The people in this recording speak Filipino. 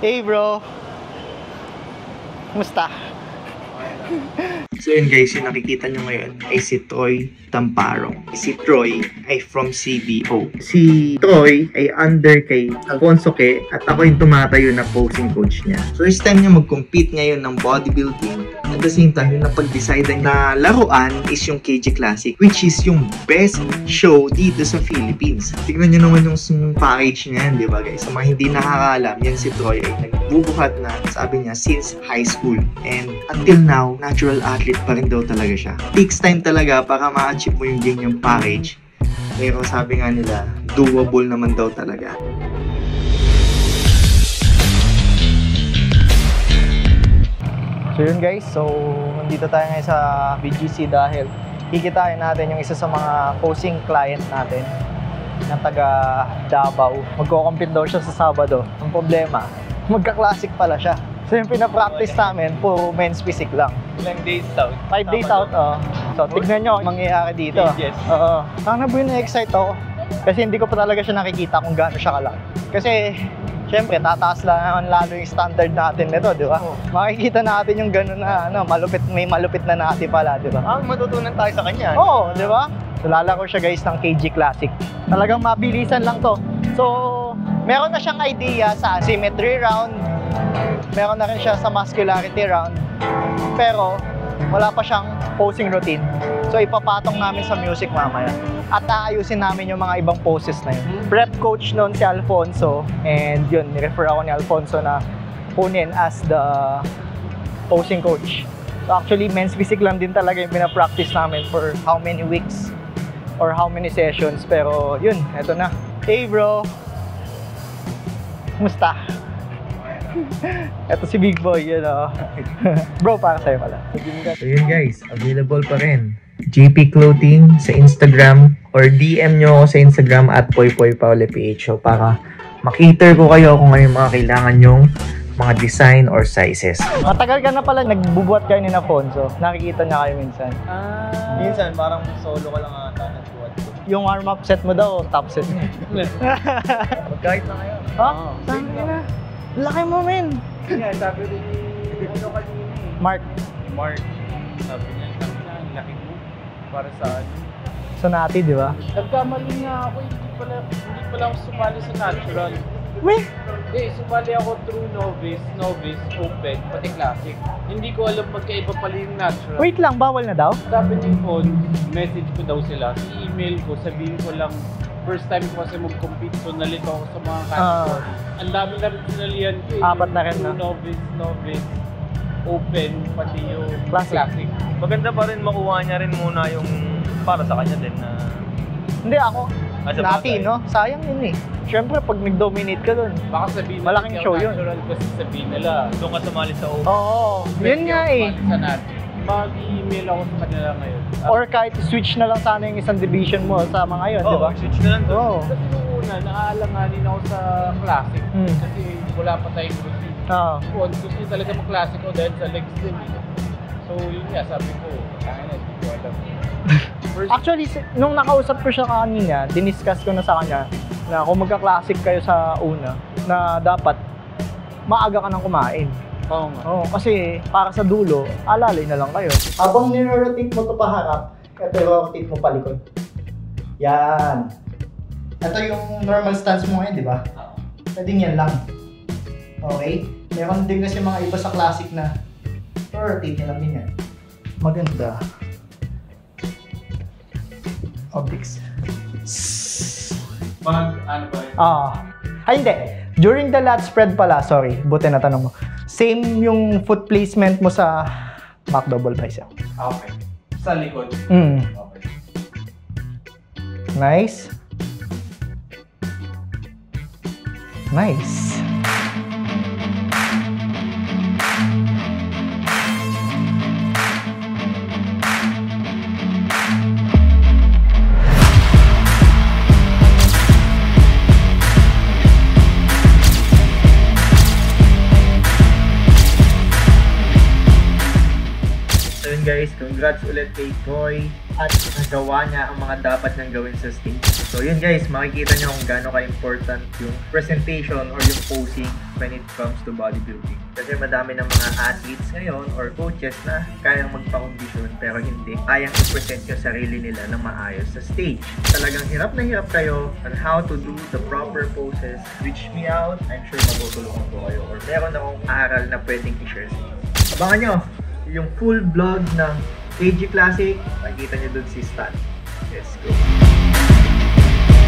Hey bro, kumusta? So yun guys, yung nakikita nyo ngayon ay si Troy Tamparong. Si Troy ay from CBO. Si Troy ay under kay Alfonso Ke at ako yung tumatayo na posing coach niya. First time niya mag-compete ngayon ng bodybuilding. At the same time, yung napag-decide na laruan is yung KG Classic, which is yung best show dito sa Philippines. Tignan nyo naman yung package niya, di ba guys? Sa mga hindi nakakaalam, yan si Troy ay nagbubuhat na, sabi niya, since high school. And until now, natural athlete pa rin daw talaga siya. Takes time talaga para ma-achieve mo yung ganyang package. Pero sabi nga nila, doable naman daw talaga. So yun guys, so nandito tayo ngayon sa BGC dahil kikitain natin yung isa sa mga posing client natin na taga Davao. Magko-compete daw siya sa Sabado. Ang problema, magka-classic pala siya. So yung pinapractice namin, puro men's physique lang. Ilang days out? 5 days out, So tignan nyo ang mangyayari dito. Yes. Sana ba yun na-excite ako? Kasi hindi ko pa talaga siya nakikita kung gaano siya kalaki. Kasi syempre, tataas lang lalo yung standard natin nito, di ba? Makikita natin yung gano'n na may malupit na natin pala, di ba? Matutunan tayo sa kanya. Oo, di ba? So, lalaro siya guys ng KG Classic. Talagang mabilisan lang to. So, meron na siyang idea sa symmetry round. Meron na rin siya sa muscularity round. Pero, wala pa siyang posing routine. So, ipapatong namin sa music mamaya. At aayusin namin yung mga ibang poses na yun. Prep coach noon si Alfonso. And yun, nirefer ako ni Alfonso na kunin as the posing coach. So actually, men's physique lang din talaga yung pinapractice namin for how many weeks or how many sessions. Pero yun, eto na. Hey bro! Kumusta? Eto si Big Boy, yun o. Bro, para sa'yo pala. So yun guys, available pa rin. JP Clothing sa Instagram or DM nyo ako sa Instagram at PoyPoyPaulePH para makiter ko kayo kung ano yung mga kailangan nyong mga design or sizes. Matagal ka na pala nagbubuhat kayo ni Alfonso. Nakikita niya kayo minsan. Minsan, parang solo ka lang ata nagbuhat ko. Yung arm-up set mo daw, top set mo. Magkahit na ngayon. Saan ka na? Laki mo, men! Yeah, sabi rin ni kanina Mark. Sabi niya, ang laki mo para sa Sonati, di ba? Nagkamali nga ako, hindi pala ako sumali sa natural. Weh! Sumali ako through novice, open, pati classic. Hindi ko alam magkaiba pala yung natural. Wait lang, bawal na daw? Sabi ni Fon, message ko daw sila, i-email ko, sabihin ko lang, first time ko kasi mag-compete, so nalito ako sa mga category. Ang dami na rin sinalihan ko eh. 4 na rin na. Novice, open, pati yung Classic. Maganda pa rin makuha niya rin muna yung para sa kanya din na... Hindi ako. Sa Nati, bagay. no? Sayang yun eh. Siyempre, pag nag-dominate ka dun. Baka sabihin Malaking show yun. natural kasi sabihin nila. Doon ka sumali sa open. Oo, yun nga eh. Sa natin. Mag-email ako sa kanila ngayon. Or kahit switch na lang sana yung isang division mo sa mga yun, di ba? Switch na lang doon. Oo. Kasi nung una, naaalanganin ako sa classic. Kasi wala pa tayong routine. Oo. Gusto niya talaga mag-classic ko dahil sa legs din eh. So yun nga, sabi ko, kaya na, hindi ko alam. Actually, nung nakausap ko siya kanina, diniscuss ko na sa kanya na kung magka-classic kayo sa una, na dapat maaga ka nang kumain. Oo nga. Oo, kasi para sa dulo, alalay na lang kayo. Habang niro-rotate mo ito paharap, ito i-rotate mo palikod. Yan. Ito yung normal stance mo ngayon, di ba? Pwedeng yan lang. Okay? Meron din kasi mga iba sa classic na rotate nyo lang din yan. Maganda. Optics. Ano ba yun? Ay hindi. During the lat spread pala, sorry, buti na tanong mo. Same yung foot placement mo sa back double bicep. Okay. Sa likod? Okay. Nice. Nice. yun guys, congrats ulit kay Troy at nagawa niya ang mga dapat niyang gawin sa stage. So yun guys, makikita niyo kung gaano ka-important yung presentation or yung posing when it comes to bodybuilding. Kasi madami ng mga athletes ngayon or coaches na kayang magpa-condition pero hindi kayang i-present yung sarili nila ng maayos sa stage. Talagang hirap na hirap kayo on how to do the proper poses. Reach me out, I'm sure matutulungan ko kayo or meron akong aral na pwedeng i-share sa inyo. Abangan nyo yung full vlog ng KG Classic. Makikita nyo dun si Stan. Let's go!